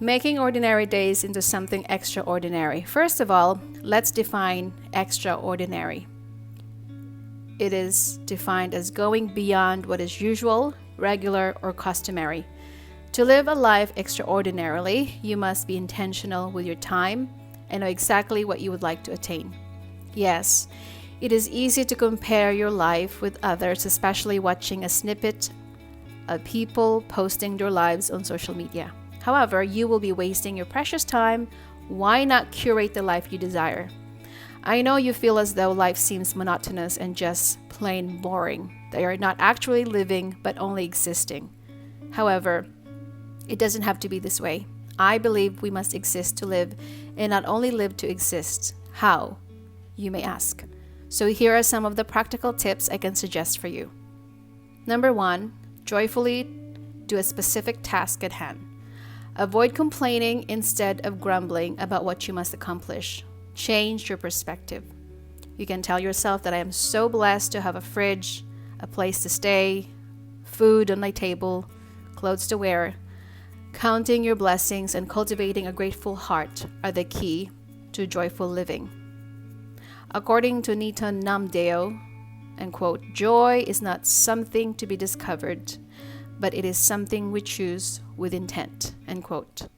Making ordinary days into something extraordinary. First of all, let's define extraordinary. It is defined as going beyond what is usual, regular, or customary. To live a life extraordinarily, you must be intentional with your time and know exactly what you would like to attain. Yes, it is easy to compare your life with others, especially watching a snippet of people posting their lives on social media. However, you will be wasting your precious time. Why not curate the life you desire? I know you feel as though life seems monotonous and just plain boring, that you're not actually living but only existing. However, it doesn't have to be this way. I believe we must exist to live and not only live to exist. How? You may ask. So here are some of the practical tips I can suggest for you. Number 1, joyfully do a specific task at hand. Avoid complaining instead of grumbling about what you must accomplish. Change your perspective. You can tell yourself that I am so blessed to have a fridge, a place to stay, food on my table, clothes to wear. Counting your blessings and cultivating a grateful heart are the key to joyful living. According to Niton Namdeo, and quote, joy is not something to be discovered, but it is something we choose with intent, end quote.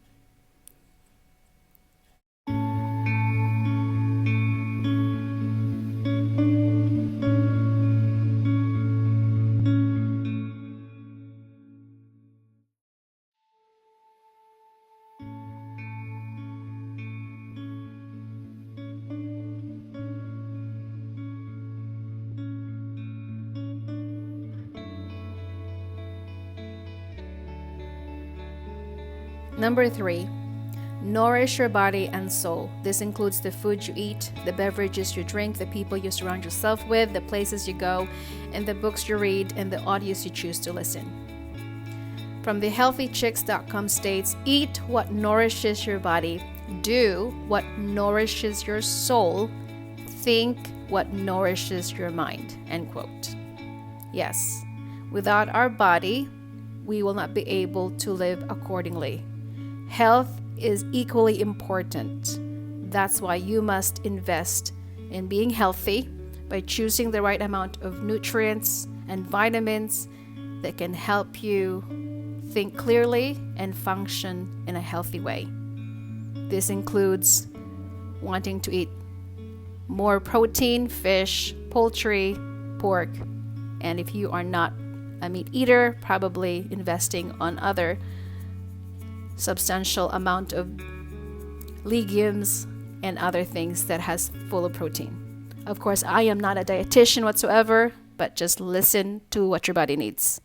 Number 3, nourish your body and soul. This includes the food you eat, the beverages you drink, the people you surround yourself with, the places you go, and the books you read, and the audios you choose to listen. From thehealthychicks.com states, eat what nourishes your body, do what nourishes your soul, think what nourishes your mind, end quote. Yes, without our body, we will not be able to live accordingly. Health is equally important. That's why you must invest in being healthy by choosing the right amount of nutrients and vitamins that can help you think clearly and function in a healthy way. This includes wanting to eat more protein, fish, poultry, pork, and if you are not a meat eater, probably investing on other substantial amount of legumes and other things that has full of protein. Of course, I am not a dietitian whatsoever, but just listen to what your body needs.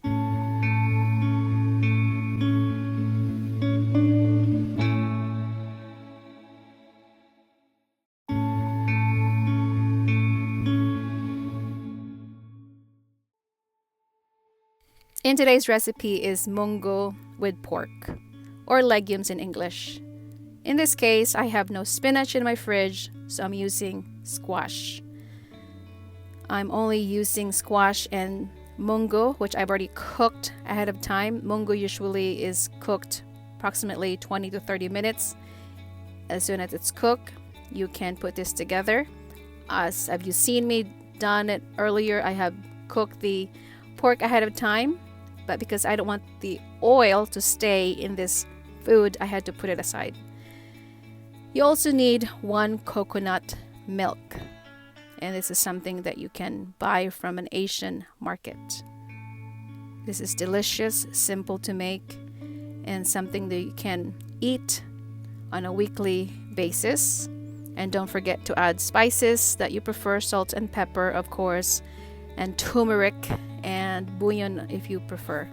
In today's recipe is mungo with pork, or legumes in English. In this case, I have no spinach in my fridge, so I'm using squash. I'm only using squash and mungo, which I've already cooked ahead of time. Mungo usually is cooked approximately 20 to 30 minutes. As soon as it's cooked, you can put this together. As have you seen me done it earlier, I have cooked the pork ahead of time, but because I don't want the oil to stay in this food, I had to put it aside. You also need 1 coconut milk, and this is something that you can buy from an Asian market. This is delicious, simple to make, and something that you can eat on a weekly basis. And don't forget to add spices that you prefer, salt and pepper, of course, and turmeric and bouillon if you prefer.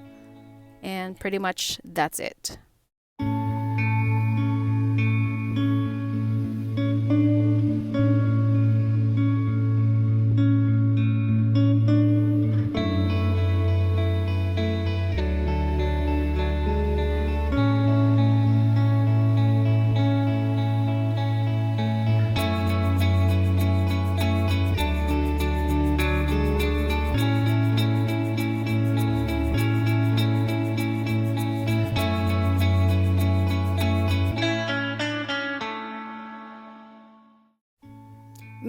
And pretty much that's it.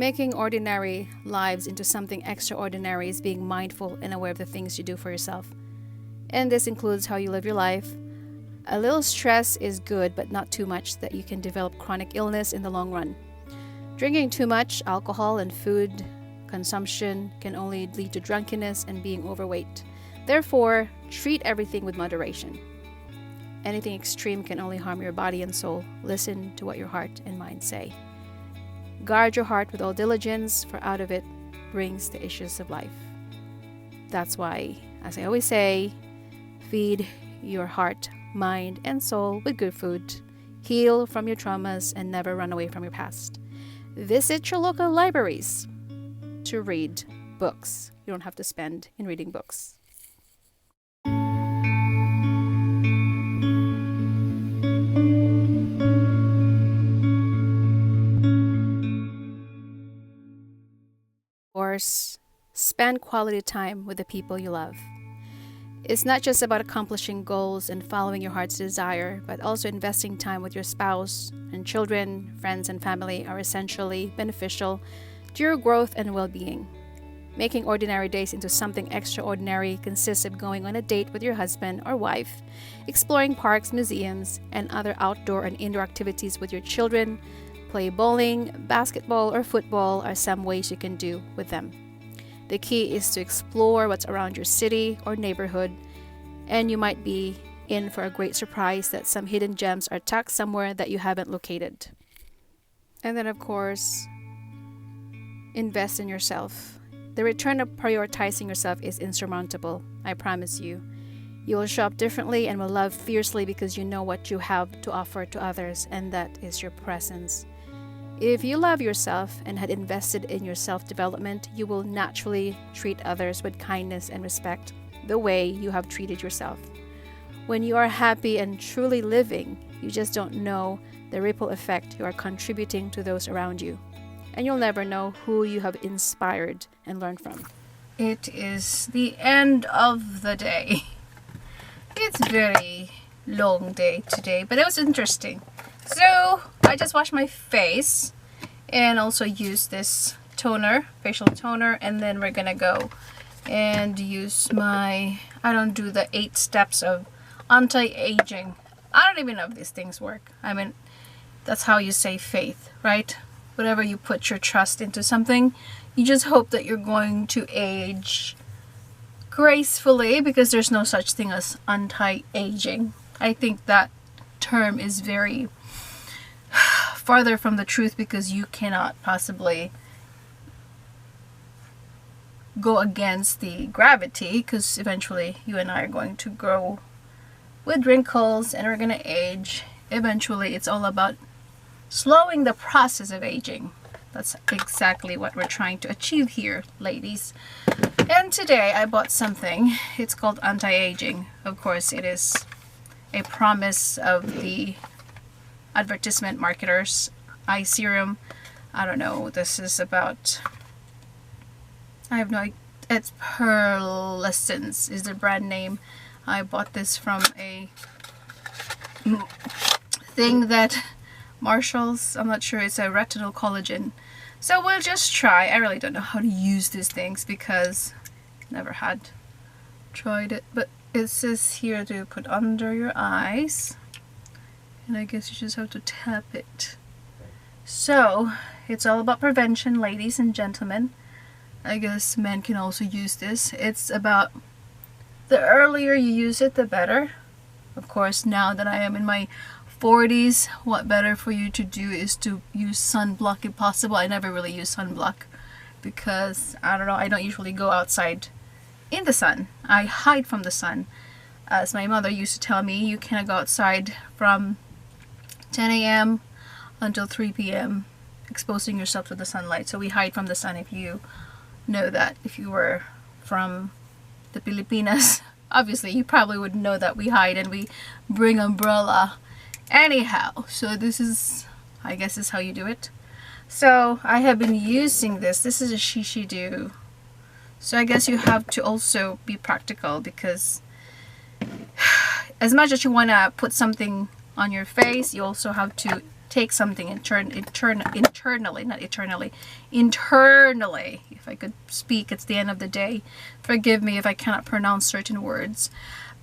Making ordinary lives into something extraordinary is being mindful and aware of the things you do for yourself. And this includes how you live your life. A little stress is good, but not too much that you can develop chronic illness in the long run. Drinking too much alcohol and food consumption can only lead to drunkenness and being overweight. Therefore, treat everything with moderation. Anything extreme can only harm your body and soul. Listen to what your heart and mind say. Guard your heart with all diligence, for out of it brings the issues of life. That's why, as I always say, feed your heart, mind, and soul with good food. Heal from your traumas and never run away from your past. Visit your local libraries to read books. You don't have to spend in reading books. Of course, spend quality time with the people you love. It's not just about accomplishing goals and following your heart's desire, but also investing time with your spouse and children, friends, and family are essentially beneficial to your growth and well-being. Making ordinary days into something extraordinary consists of going on a date with your husband or wife, exploring parks, museums, and other outdoor and indoor activities with your children. Play bowling, basketball, or football are some ways you can do with them. The key is to explore what's around your city or neighborhood, and you might be in for a great surprise that some hidden gems are tucked somewhere that you haven't located. And then, of course, invest in yourself. The return of prioritizing yourself is insurmountable, I promise you. You will show up differently and will love fiercely because you know what you have to offer to others, and that is your presence. If you love yourself and had invested in your self-development, you will naturally treat others with kindness and respect, the way you have treated yourself. When you are happy and truly living, you just don't know the ripple effect you are contributing to those around you. And you'll never know who you have inspired and learned from. It is the end of the day. It's a very long day today, but it was interesting. So I just washed my face and also use this toner, facial toner, and then we're gonna go and use my, I don't do the 8 steps of anti-aging. I don't even know if these things work. I mean, that's how you say faith, right? Whatever you put your trust into something, you just hope that you're going to age gracefully, because there's no such thing as anti-aging. I think that term is very farther from the truth, because you cannot possibly go against the gravity, because eventually you and I are going to grow with wrinkles and we're going to age. Eventually it's all about slowing the process of aging. That's exactly what we're trying to achieve here, ladies. And today I bought something. It's called anti-aging. Of course, it is a promise of the advertisement marketers. Eye serum. I don't know. This is about, I have no idea. It's Pearlescence is the brand name. I bought this from a thing that Marshall's, I'm not sure, it's a retinol collagen. So we'll just try. I really don't know how to use these things because never had tried it, but it says here to put under your eyes, and I guess you just have to tap it. So it's all about prevention, ladies and gentlemen. I guess men can also use this. It's about, the earlier you use it, the better. Of course, now that I am in my 40s, what better for you to do is to use sunblock if possible. I never really use sunblock because, I don't know, I don't usually go outside in the sun. I hide from the sun. As my mother used to tell me, you cannot go outside from 10 a.m. until 3 p.m. exposing yourself to the sunlight. So we hide from the sun. If you know that, if you were from the Pilipinas, obviously you probably would know that we hide and we bring umbrella. Anyhow, so this is, I guess is how you do it. So I have been using this. This is a Shishido. So I guess you have to also be practical, because as much as you want to put something on your face, you also have to take something internally, not eternally, internally. If I could speak, it's the end of the day. Forgive me if I cannot pronounce certain words.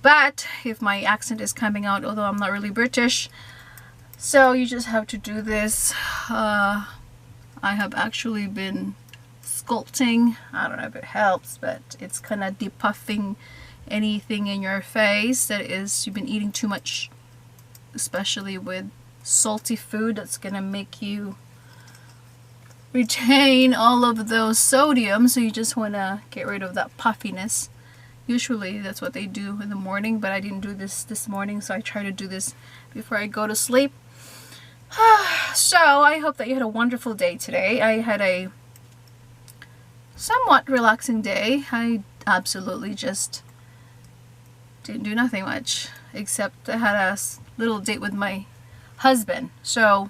But if my accent is coming out, although I'm not really British, so you just have to do this. I have actually been sculpting. I don't know if it helps, but it's kind of depuffing anything in your face that is you've been eating too much, especially with salty food. That's gonna make you retain all of those sodium, so you just want to get rid of that puffiness. Usually that's what they do in the morning, but I didn't do this morning, so I try to do this before I go to sleep. So I hope that you had a wonderful day today. I had a somewhat relaxing day. I absolutely just didn't do nothing much, except I had a little date with my husband. So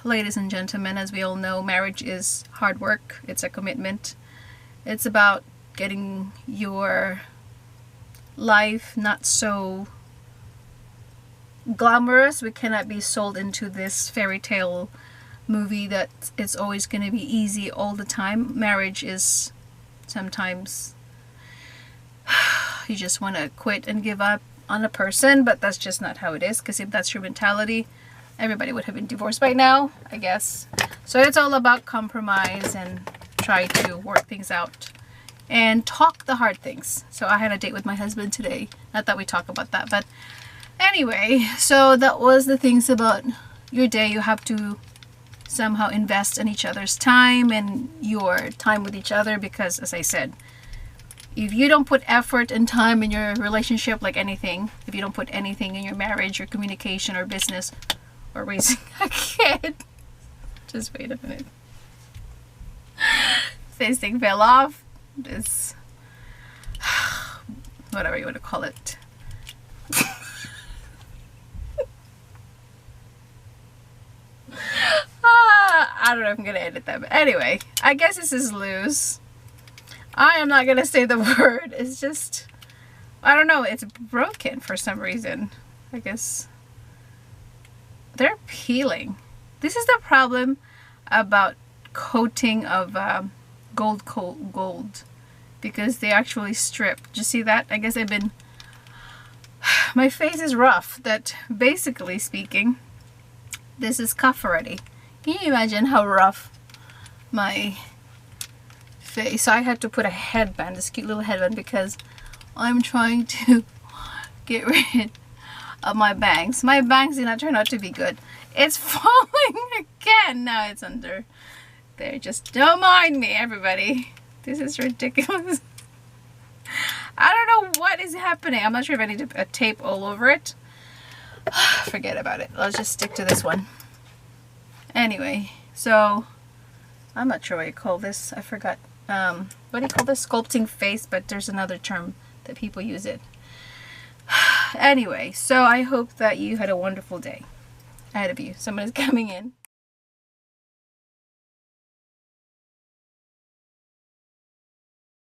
ladies and gentlemen, as we all know, marriage is hard work. It's a commitment. It's about getting your life not so glamorous. We cannot be sold into this fairy tale movie that it's always going to be easy all the time. Marriage is sometimes you just want to quit and give up on a person, but that's just not how it is, because if that's your mentality, everybody would have been divorced by now, I guess. So it's all about compromise and try to work things out and talk the hard things. So I had a date with my husband today. Not that we talk about that, but anyway, so that was the things about your day. You have to somehow invest in each other's time and your time with each other, because as I said, if you don't put effort and time in your relationship, like anything, if you don't put anything in your marriage or communication or business or raising a kid, just wait a minute. This thing fell off. This, whatever you want to call it. I don't know if I'm gonna edit that, but anyway, I guess this is loose. I am not gonna say the word. It's just, I don't know, it's broken for some reason. I guess they're peeling. This is the problem about coating of gold, because they actually strip. Did you see that? I guess I've been, my face is rough. That basically speaking, this is cuff already. Can you imagine how rough my face? So I had to put a headband, this cute little headband, because I'm trying to get rid of my bangs. My bangs did not turn out to be good. It's falling again. Now it's under there. Just don't mind me, everybody. This is ridiculous. I don't know what is happening. I'm not sure if I need a tape all over it. Forget about it. Let's just stick to this one. Anyway, so I'm not sure what you call this. I forgot. What do you call this? Sculpting face, but there's another term that people use it. Anyway, so I hope that you had a wonderful day ahead of you. Someone is coming in.